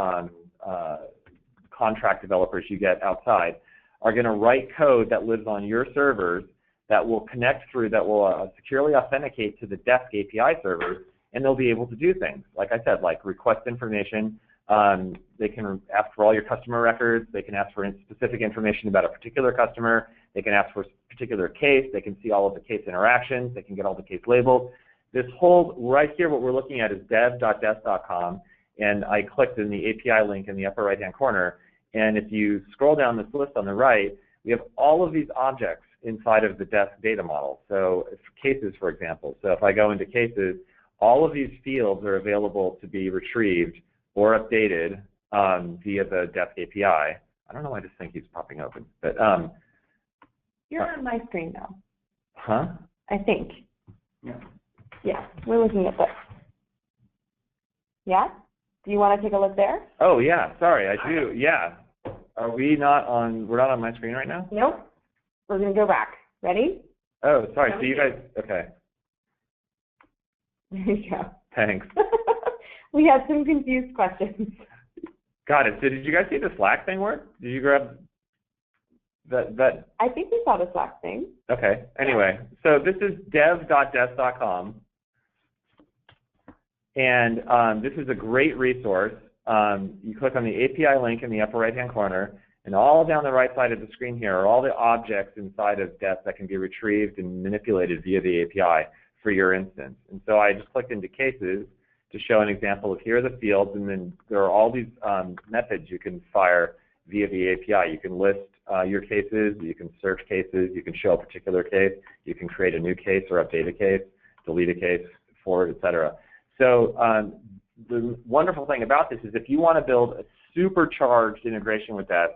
contract developers you get outside, are going to write code that lives on your servers that will connect through, that will securely authenticate to the Desk API servers, and they'll be able to do things, like I said, like request information. They can ask for all your customer records. They can ask for specific information about a particular customer. They can ask for a particular case. They can see all of the case interactions. They can get all the case labels. This whole, right here, what we're looking at is dev.desk.com, and I clicked in the API link in the upper right-hand corner, and if you scroll down this list on the right, we have all of these objects inside of the Desk data model. So cases, for example. So if I go into cases, all of these fields are available to be retrieved or updated via the Desk API. I don't know why this thing keeps popping open, but you're on my screen though. Huh? I think. Yeah. Yeah, we're looking at this. Yeah? Do you want to take a look there? Oh yeah, sorry, I do. Yeah. Are we not on? We're not on my screen right now? Nope. We're gonna go back. Ready? Oh, sorry. So you guys, okay. There you go. Thanks. We had some confused questions. Got it. So did you guys see the Slack thing work? Did you grab that? I think we saw the Slack thing. Okay. Anyway, so this is dev.desk.com, and this is a great resource. You click on the API link in the upper right-hand corner, and all down the right side of the screen here are all the objects inside of Desk that can be retrieved and manipulated via the API for your instance. And so I just clicked into cases to show an example of here are the fields, and then there are all these methods you can fire via the API. You can list your cases, you can search cases, you can show a particular case, you can create a new case or update a case, delete a case, forward, etc. So the wonderful thing about this is if you want to build a supercharged integration with Desk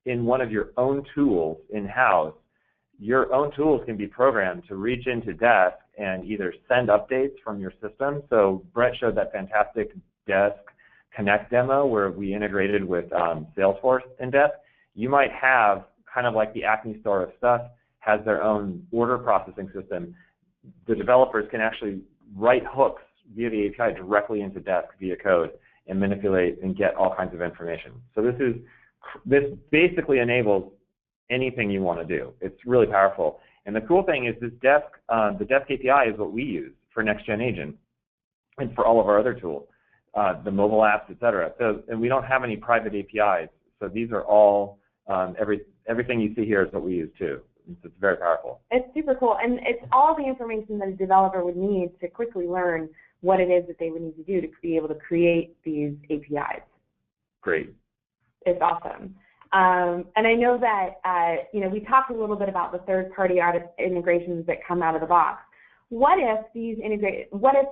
in one of your own tools in-house, your own tools can be programmed to reach into Desk and either send updates from your system. So Brett showed that fantastic Desk Connect demo where we integrated with Salesforce in Desk. You might have, kind of like the Acme store of stuff, has their own order processing system. The developers can actually write hooks via the API directly into Desk via code and manipulate and get all kinds of information. So this basically enables anything you want to do. It's really powerful. And the cool thing is this Desk, the Desk API is what we use for Next-Gen Agent and for all of our other tools, the mobile apps, et cetera. So, and we don't have any private APIs. So these are all, everything you see here is what we use too. It's very powerful. It's super cool. And it's all the information that a developer would need to quickly learn what it is that they would need to do to be able to create these APIs. Great. It's awesome. And I know that, we talked a little bit about the third-party integrations that come out of the box. What if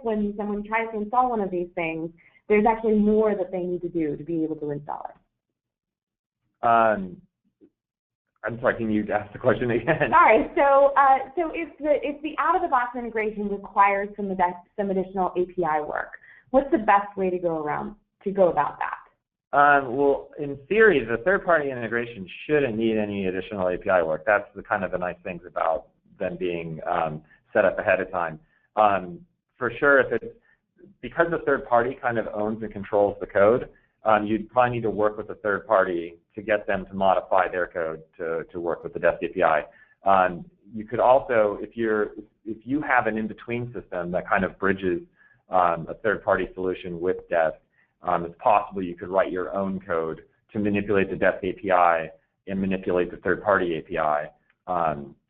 when someone tries to install one of these things, there's actually more that they need to do to be able to install it? I'm sorry, can you ask the question again? Sorry, so if the out-of-the-box integration requires some additional API work, what's the best way to go about that? Well, in theory, the third-party integration shouldn't need any additional API work. That's the kind of the nice things about them being set up ahead of time. For sure, because the third party kind of owns and controls the code, you'd probably need to work with the third party to get them to modify their code to work with the Desk API. You could also, if you have an in-between system that kind of bridges a third-party solution with Desk, it's possible you could write your own code to manipulate the Desk API and manipulate the third-party API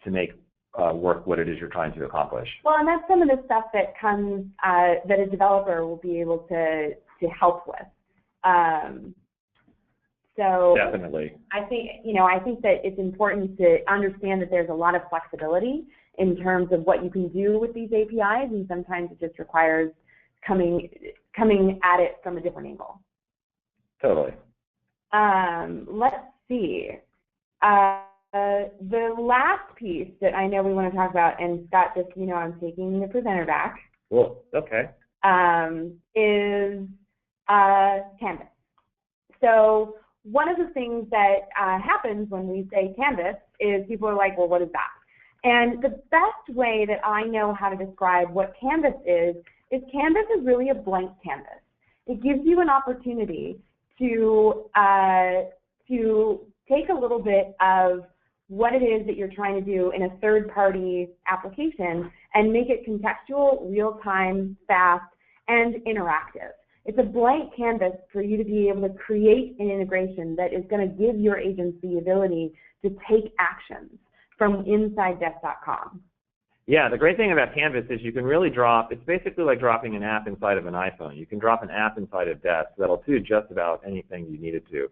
to make work what it is you're trying to accomplish. Well, and that's some of the stuff that comes that a developer will be able to help with. So definitely. I think that it's important to understand that there's a lot of flexibility in terms of what you can do with these APIs, and sometimes it just requires coming at it from a different angle. Totally. Let's see. The last piece that I know we want to talk about, and Scott, just I'm taking the presenter back. Well, okay. Is Canvas. So one of the things that happens when we say Canvas is people are like, well, what is that? And the best way that I know how to describe what Canvas is Canvas is really a blank canvas. It gives you an opportunity to take a little bit of what it is that you're trying to do in a third-party application and make it contextual, real-time, fast, and interactive. It's a blank canvas for you to be able to create an integration that is going to give your agents the ability to take actions from inside Desk.com. Yeah, the great thing about Canvas is you can really drop, it's basically like dropping an app inside of an iPhone. You can drop an app inside of Desk that'll do just about anything you need it to.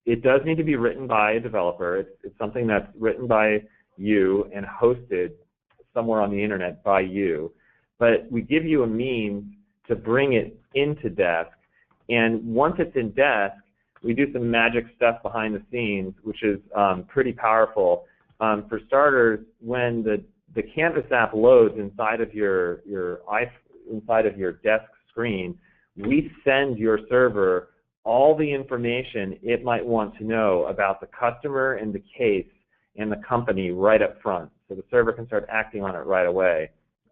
It does need to be written by a developer. It's something that's written by you and hosted somewhere on the internet by you. But we give you a means to bring it into Desk. And once it's in Desk, we do some magic stuff behind the scenes, which is pretty powerful. For starters, when the Canvas app loads inside of your Desk screen, we send your server all the information it might want to know about the customer and the case and the company right up front. So the server can start acting on it right away.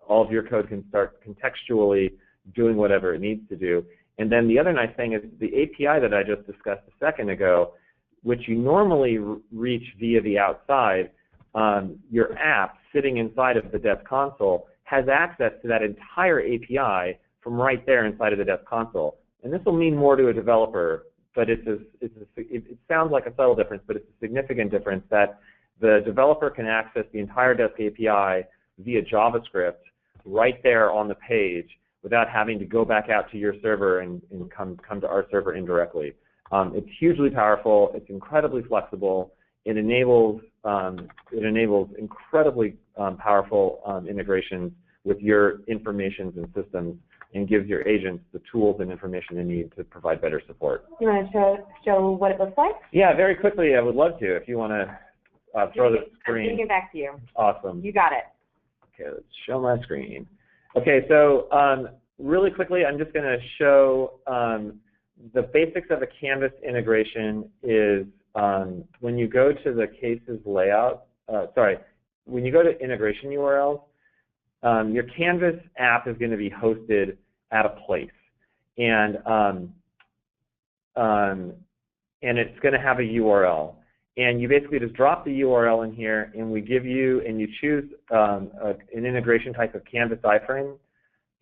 All of your code can start contextually doing whatever it needs to do. And then the other nice thing is the API that I just discussed a second ago, which you normally reach via the outside, your app sitting inside of the Desk console has access to that entire API from right there inside of the Desk console. And this will mean more to a developer, but it sounds like a subtle difference, but it's a significant difference that the developer can access the entire Desk API via JavaScript right there on the page without having to go back out to your server and come to our server indirectly. It's hugely powerful. It's incredibly flexible. It enables incredibly powerful integrations with your informations and systems, and gives your agents the tools and information they need to provide better support. You want to show what it looks like? Yeah, very quickly. I would love to. If you want to throw the screen. I'm going to get back to you. Awesome. You got it. Okay, let's show my screen. Okay, so really quickly, I'm just going to show the basics of a Canvas integration is when you go to the cases layout, when you go to integration URLs, your Canvas app is going to be hosted at a place, and it's going to have a URL. And you basically just drop the URL in here, and we give you, and you choose an integration type of Canvas iframe,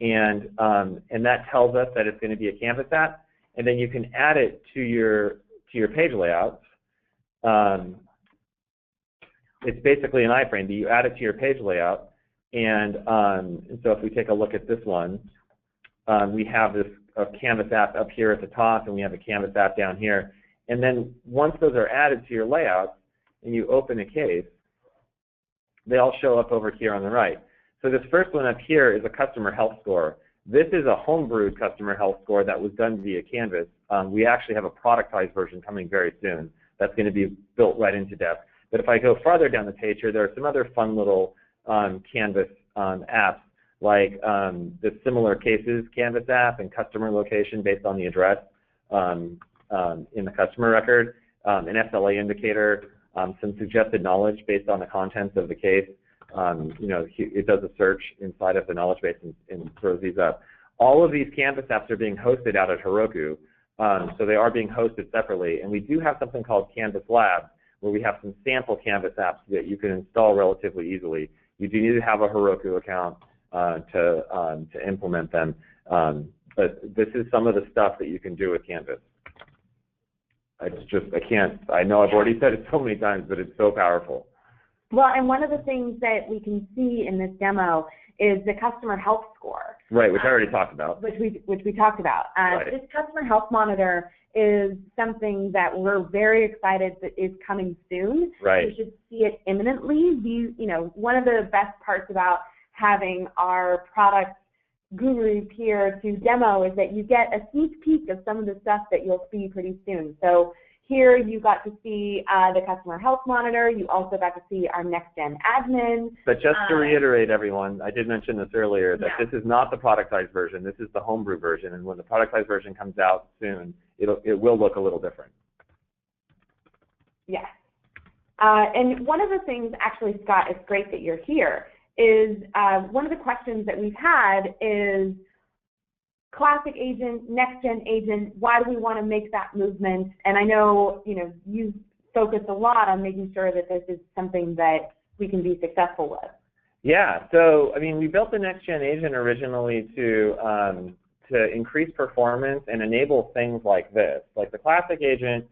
and that tells us that it's going to be a Canvas app, and then you can add it to your page layouts. It's basically an iframe, but you add it to your page layout, and so if we take a look at this one, we have this Canvas app up here at the top, and we have a Canvas app down here. And then once those are added to your layouts and you open a case, they all show up over here on the right. So this first one up here is a customer health score. This is a homebrewed customer health score that was done via Canvas. We actually have a productized version coming very soon that's going to be built right into Desk. But if I go farther down the page here, there are some other fun little Canvas apps, like the similar cases Canvas app and customer location based on the address in the customer record, an SLA indicator, some suggested knowledge based on the contents of the case. It does a search inside of the knowledge base and throws these up. All of these Canvas apps are being hosted out at Heroku, so they are being hosted separately. And we do have something called Canvas Labs, where we have some sample Canvas apps that you can install relatively easily. You do need to have a Heroku account to implement them, but this is some of the stuff that you can do with Canvas. I know I've already said it so many times, but it's so powerful. Well, and one of the things that we can see in this demo is the customer health score. Right, which I already talked about. Which we talked about. Right. This customer health monitor is something that we're very excited that is coming soon. Right. You should see it imminently. One of the best parts about having our product gurus here to demo is that you get a sneak peek of some of the stuff that you'll see pretty soon. So here you got to see the customer health monitor. You also got to see our next-gen admin. But just to reiterate, everyone, I did mention this earlier, that this is not the productized version. This is the homebrew version. And when the productized version comes out soon, it will look a little different. Yes. And one of the things, actually, Scott, it's great that you're here, is one of the questions that we've had is classic agent, next-gen agent, why do we want to make that movement? And I know, you've focus a lot on making sure that this is something that we can be successful with. Yeah, so I mean, we built the next-gen agent originally to increase performance and enable things like this. Like the classic agent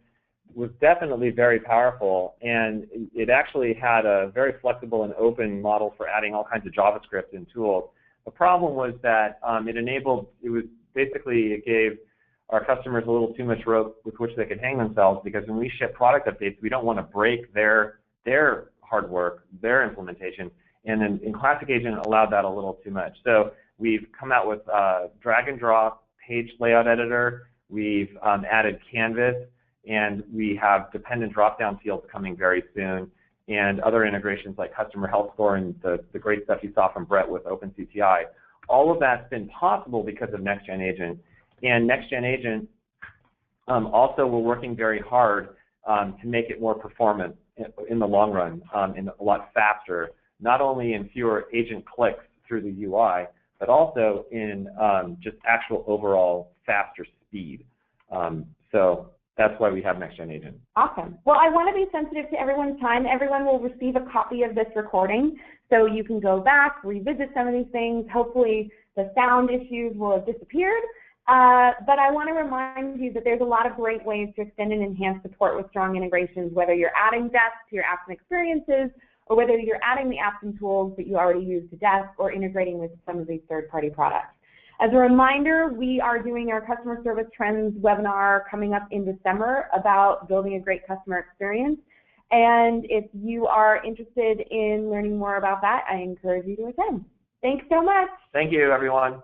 was definitely very powerful, and it actually had a very flexible and open model for adding all kinds of JavaScript and tools. The problem was that it gave our customers a little too much rope with which they could hang themselves, because when we ship product updates, we don't want to break their hard work, their implementation, and then in Classic Agent it allowed that a little too much. So we've come out with drag and drop page layout editor, we've added Canvas, and we have dependent drop-down fields coming very soon, and other integrations like customer health score and the great stuff you saw from Brett with OpenCTI. All of that's been possible because of Next-Gen Agent. And Next-Gen Agent, also we're working very hard to make it more performant in the long run, and a lot faster, not only in fewer agent clicks through the UI, but also in just actual overall faster speed. So that's why we have Next-Gen Agent. Awesome. Well, I want to be sensitive to everyone's time. Everyone will receive a copy of this recording, so you can go back, revisit some of these things. Hopefully the sound issues will have disappeared. But I want to remind you that there's a lot of great ways to extend and enhance support with strong integrations, whether you're adding Desk to your apps and experiences, or whether you're adding the apps and tools that you already use to Desk, or integrating with some of these third-party products. As a reminder, we are doing our Customer Service Trends webinar coming up in December about building a great customer experience. And if you are interested in learning more about that, I encourage you to attend. Thanks so much. Thank you, everyone.